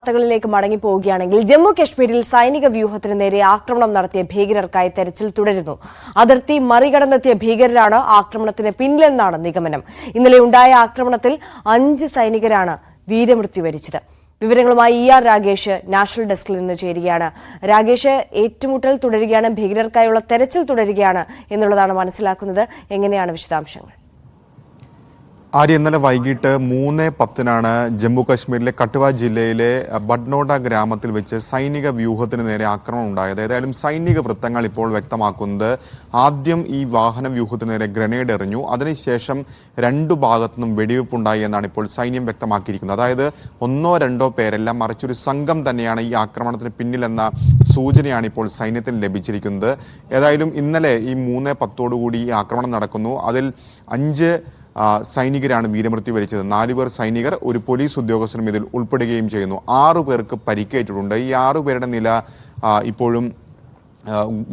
വാർത്തകളിലേക്ക് മടങ്ങിപ്പോവുകയാണെങ്കിൽ ജമ്മു കശ്മീരിൽ സൈനിക വ്യൂഹത്തിന് നേരെ ആക്രമണം നടത്തിയ ഭീകരർക്കായി തെരച്ചിൽ തുടരുന്നു. അതിർത്തി മറികടന്നെത്തിയ ഭീകരരാണ് ആക്രമണത്തിന് പിന്നിലെന്നാണ് നിഗമനം. ഇന്നലെ ഉണ്ടായ ആക്രമണത്തിൽ 5 സൈനികരാണ് വീരമൃത്യു വരിച്ചത്. വിവരങ്ങളുമായി ER രാഗേഷ് നാഷണൽ ഡെസ്കിൽ നിന്ന് ചേരുകയാണ്. രാഗേഷ്, ഏറ്റുമുട്ടൽ തുടരുകയാണ്, ഭീകരർക്കായുള്ള തെരച്ചിൽ തുടരുകയാണ് എന്നുള്ളതാണ് മനസ്സിലാക്കുന്നത്. എങ്ങനെയാണ് വിശദാംശങ്ങൾ? ആര്യ, ഇന്നലെ വൈകിട്ട് 3:10 ജമ്മു കശ്മീരിലെ കഠുവ ജില്ലയിലെ ബഡ്നോഡ ഗ്രാമത്തിൽ വെച്ച് സൈനിക വ്യൂഹത്തിന് നേരെ ആക്രമണം ഉണ്ടായത്. ഏതായാലും സൈനിക വൃത്തങ്ങൾ ഇപ്പോൾ വ്യക്തമാക്കുന്നത് ആദ്യം ഈ വാഹന വ്യൂഹത്തിന് നേരെ ഗ്രനേഡ് എറിഞ്ഞു, അതിനുശേഷം 2 ഭാഗത്തുനിന്നും വെടിവെപ്പുണ്ടായി എന്നാണ് ഇപ്പോൾ സൈന്യം വ്യക്തമാക്കിയിരിക്കുന്നത്. അതായത് 1-2 പേരല്ല, മറിച്ചൊരു സംഘം തന്നെയാണ് ഈ ആക്രമണത്തിന് പിന്നിലെന്ന സൂചനയാണ് ഇപ്പോൾ സൈന്യത്തിന് ലഭിച്ചിരിക്കുന്നത്. ഏതായാലും ഇന്നലെ ഈ 3:10 ഈ ആക്രമണം നടക്കുന്നു. അതിൽ 5 സൈനികരാണ് വീരമൃത്യു വരിച്ചത്. 4 പേർ സൈനികർ, ഒരു പോലീസ് ഉദ്യോഗസ്ഥനും ഇതിൽ ഉൾപ്പെടുകയും ചെയ്യുന്നു. 6 പേർക്ക് പരിക്കേറ്റിട്ടുണ്ട്. ഈ 6 പേരുടെ നില ഇപ്പോഴും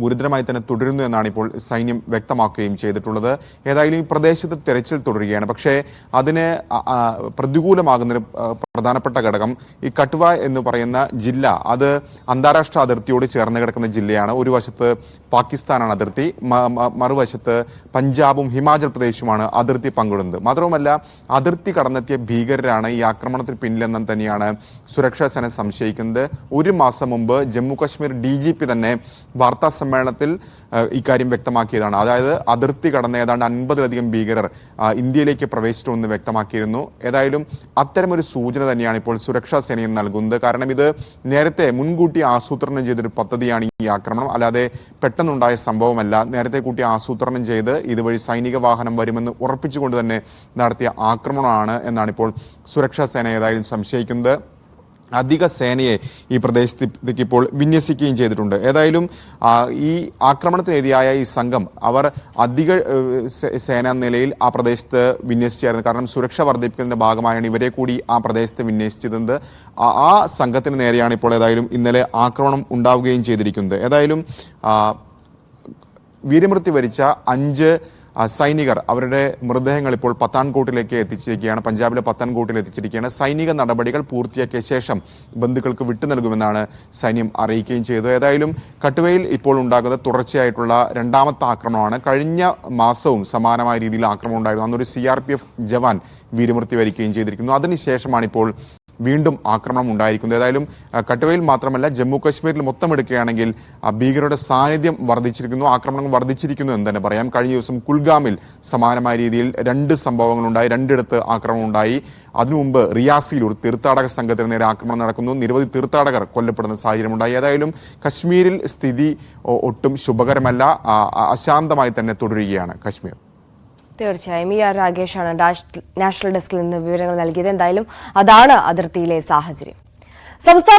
ഗുരുതരമായി തന്നെ തുടരുന്നു എന്നാണ് ഇപ്പോൾ സൈന്യം വ്യക്തമാക്കുകയും ചെയ്തിട്ടുള്ളത്. ഏതായാലും ഈ പ്രദേശത്ത് തെരച്ചിൽ തുടരുകയാണ്. പക്ഷേ അതിന് പ്രതികൂലമാകുന്നൊരു പ്രധാനപ്പെട്ട ഘടകം ഈ കഠുവ എന്ന് പറയുന്ന ജില്ല, അത് അന്താരാഷ്ട്ര അതിർത്തിയോട് ചേർന്ന് കിടക്കുന്ന ജില്ലയാണ്. ഒരു വശത്ത് പാകിസ്ഥാനാണ് അതിർത്തി, മറുവശത്ത് പഞ്ചാബും ഹിമാചൽ പ്രദേശുമാണ് അതിർത്തി പങ്കിടുന്നത്. മാത്രവുമല്ല, അതിർത്തി കടന്നെത്തിയ ഭീകരരാണ് ഈ ആക്രമണത്തിന് പിന്നിലെന്ന് തന്നെയാണ് സുരക്ഷാ സേന സംശയിക്കുന്നത്. 1 മാസം മുമ്പ് ജമ്മു കശ്മീർ DGP തന്നെ വാർത്താ സമ്മേളനത്തിൽ ഇക്കാര്യം വ്യക്തമാക്കിയതാണ്. അതായത് അതിർത്തി കടന്ന ഏതാണ്ട് 50-ലധികം ഭീകരർ ഇന്ത്യയിലേക്ക് പ്രവേശിച്ചുവെന്ന് വ്യക്തമാക്കിയിരുന്നു. ഏതായാലും അത്തരമൊരു സൂചന തന്നെയാണ് ഇപ്പോൾ സുരക്ഷാ സേനയും നൽകുന്നത്. കാരണം ഇത് നേരത്തെ മുൻകൂട്ടി ആസൂത്രണം ചെയ്തൊരു പദ്ധതിയാണ് ഈ ആക്രമണം, അല്ലാതെ പെട്ടെന്നുണ്ടായ സംഭവമല്ല. നേരത്തെ കൂട്ടി ആസൂത്രണം ചെയ്ത് ഇതുവഴി സൈനിക വാഹനം വരുമെന്ന് ഉറപ്പിച്ചുകൊണ്ട് തന്നെ നടത്തിയ ആക്രമണമാണ് എന്നാണ് ഇപ്പോൾ സുരക്ഷാ സേന ഏതായാലും സംശയിക്കുന്നത്. അധിക സേനയെ ഈ പ്രദേശത്തേക്ക് ഇപ്പോൾ വിന്യസിക്കുകയും ചെയ്തിട്ടുണ്ട്. ഏതായാലും ഈ ആക്രമണത്തിനിരയായ ഈ സംഘം അവർ അധിക സേനാ നിലയിൽ ആ പ്രദേശത്ത് വിന്യസിച്ചായിരുന്നു. കാരണം സുരക്ഷ വർദ്ധിപ്പിക്കുന്നതിന്റെ ഭാഗമായാണ് ഇവരെ കൂടി ആ പ്രദേശത്ത് വിന്യസിച്ചത്. ആ സംഘത്തിന് നേരെയാണ് ഇപ്പോൾ ഏതായാലും ഇന്നലെ ആക്രമണം ഉണ്ടാവുകയും ചെയ്തിരിക്കുന്നത്. ഏതായാലും വീരമൃത്യു വരിച്ച 5 സൈനികർ, അവരുടെ മൃതദേഹങ്ങൾ ഇപ്പോൾ പത്താൻകോട്ടിലേക്ക് എത്തിച്ചിരിക്കുകയാണ്. പഞ്ചാബിലെ പത്താൻകോട്ടിൽ എത്തിച്ചിരിക്കുകയാണ്. സൈനിക നടപടികൾ പൂർത്തിയാക്കിയ ശേഷം ബന്ധുക്കൾക്ക് വിട്ടു നൽകുമെന്നാണ് സൈന്യം അറിയിക്കുകയും ചെയ്തത്. ഏതായാലും കഠുവയിൽ ഇപ്പോൾ ഉണ്ടാകുന്ന തുടർച്ചയായിട്ടുള്ള 2ാമത്തെ ആക്രമണമാണ്. കഴിഞ്ഞ മാസവും സമാനമായ രീതിയിൽ ആക്രമണം ഉണ്ടായിരുന്നു. അന്നൊരു CRPF ജവാൻ വീരമൃത്യു വരിക്കുകയും ചെയ്തിരിക്കുന്നു. അതിനുശേഷമാണ് ഇപ്പോൾ വീണ്ടും ആക്രമണം ഉണ്ടായിരിക്കുന്നത്. ഏതായാലും കഠുവയിൽ മാത്രമല്ല, ജമ്മു കശ്മീരിൽ മൊത്തം എടുക്കുകയാണെങ്കിൽ ഭീകരരുടെ സാന്നിധ്യം വർദ്ധിച്ചിരിക്കുന്നു, ആക്രമണങ്ങൾ വർദ്ധിച്ചിരിക്കുന്നു എന്ന് തന്നെ പറയാം. കഴിഞ്ഞ ദിവസം കുൽഗാമിൽ സമാനമായ രീതിയിൽ 2 സംഭവങ്ങളുണ്ടായി, 2 ആക്രമണം ഉണ്ടായി. അതിനു മുമ്പ് റിയാസിയിൽ ഒരു തീർത്ഥാടക സംഘത്തിന് നേരെ ആക്രമണം നടക്കുന്നു, നിരവധി തീർത്ഥാടകർ കൊല്ലപ്പെടുന്ന സാഹചര്യമുണ്ടായി. ഏതായാലും കശ്മീരിൽ സ്ഥിതി ഒട്ടും ശുഭകരമല്ല, അശാന്തമായി തന്നെ തുടരുകയാണ് കശ്മീർ. തീർച്ചയായും ER രാഗേഷാണ് നാഷണൽ ഡെസ്കിൽ നിന്ന് വിവരങ്ങൾ നൽകിയത്. എന്തായാലും അതാണ് അതിർത്തിയിലെ സാഹചര്യം. സംസ്ഥാന